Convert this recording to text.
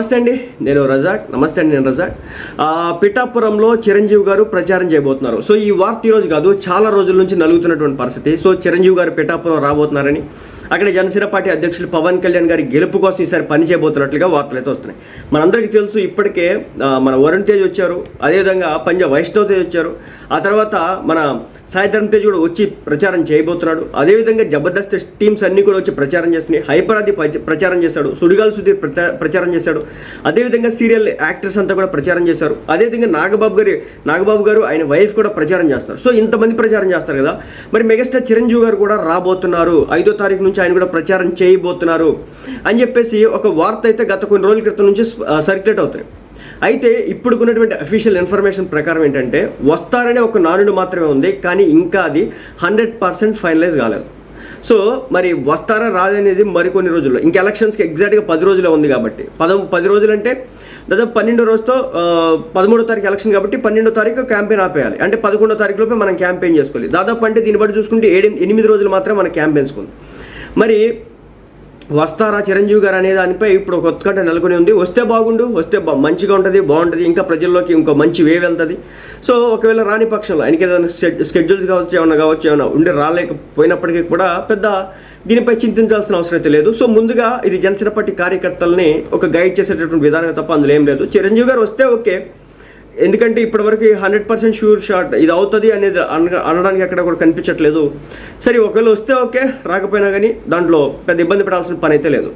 నమస్తే అండి, నేను రజాక్. పిఠాపురంలో చిరంజీవి గారు ప్రచారం చేయబోతున్నారు. సో ఈ వార్త ఈరోజు కాదు, చాలా రోజుల నుంచి నలుగుతున్నటువంటి పరిస్థితి. సో చిరంజీవి గారు పిఠాపురం రాబోతున్నారని, అక్కడ జనసేన పార్టీ అధ్యక్షులు పవన్ కళ్యాణ్ గారి గెలుపు కోసం ఈసారి పని చేయబోతున్నట్లుగా వార్తలు అయితే వస్తున్నాయి. మనందరికీ తెలుసు, ఇప్పటికే మన వరుణ్ తేజ్ వచ్చారు, అదేవిధంగా పంజా వైష్ణవ్ తేజ్ వచ్చారు, ఆ తర్వాత మన సాయి ధరమ్ తేజ్ కూడా వచ్చి ప్రచారం చేయబోతున్నాడు. అదేవిధంగా జబర్దస్త్ టీమ్స్ అన్నీ కూడా వచ్చి ప్రచారం చేస్తున్నాయి. హైపరాది ప్రచారం చేశాడు, సుడిగాల్ సుధీర్ ప్రచారం చేశాడు, అదేవిధంగా సీరియల్ యాక్టర్స్ అంతా కూడా ప్రచారం చేశారు. అదేవిధంగా నాగబాబు గారు ఆయన వైఫ్ కూడా ప్రచారం చేస్తారు. సో ఇంతమంది ప్రచారం చేస్తారు కదా, మరి మెగాస్టార్ చిరంజీవి గారు కూడా రాబోతున్నారు, 5వ తారీఖు నుంచి ఆయన కూడా ప్రచారం చేయబోతున్నారు అని చెప్పేసి ఒక వార్త అయితే గత కొన్ని రోజుల క్రితం నుంచి సర్క్యులేట్ అవుతుంది. అయితే ఇప్పుడుకున్నటువంటి అఫీషియల్ ఇన్ఫర్మేషన్ ప్రకారం ఏంటంటే, వస్తారనే ఒక నానుడు మాత్రమే ఉంది, కానీ ఇంకా అది 100% ఫైనలైజ్ కాలేదు. సో మరి వస్తారా రాదనేది మరికొన్ని రోజుల్లో, ఇంకా ఎలక్షన్స్కి ఎగ్జాక్ట్గా 10 రోజులే ఉంది కాబట్టి, 10 రోజులు అంటే దాదాపు 12వ రోజుతో 13వ తారీఖు ఎలక్షన్ కాబట్టి 12వ తారీఖు క్యాంపెయిన్ ఆపేయాలి. అంటే 11వ తారీఖు లోపే మనం క్యాంపెయిన్ చేసుకోవాలి. దాదాపు అంటే దీన్ని బట్టి చూసుకుంటే 8 రోజులు మాత్రమే మన క్యాంపెయిన్స్ ఉంది. మరి వస్తారా చిరంజీవి గారు అనే దానిపై ఇప్పుడు ఒక ఉత్కంఠ నెలకొని ఉంది. వస్తే బాగుండు, వస్తే మంచిగా ఉంటుంది, బాగుంటుంది, ఇంకా ప్రజల్లోకి ఇంకో మంచి వేవ్ వెళ్తుంది. సో ఒకవేళ రాని పక్షంలో ఆయనకి ఏదైనా స్కెడ్యూల్స్ ఏమైనా ఉండి రాలేకపోయినప్పటికీ కూడా పెద్ద దీనిపై చింతించాల్సిన అవసరం అయితే లేదు. సో ముందుగా ఇది జనసేన పార్టీ కార్యకర్తల్ని ఒక గైడ్ చేసేటటువంటి విధానమే తప్ప అందులో ఏం లేదు. చిరంజీవి గారు వస్తే ఓకే, ఎందుకంటే ఇప్పటివరకు 100% షూర్ షాట్ ఇది అవుతుంది అనేది అనడానికి ఎక్కడ కూడా కనిపించట్లేదు. సరే ఒకవేళ వస్తే ఓకే, రాకపోయినా కానీ దాంట్లో పెద్ద ఇబ్బంది పడాల్సిన పని అయితే లేదు.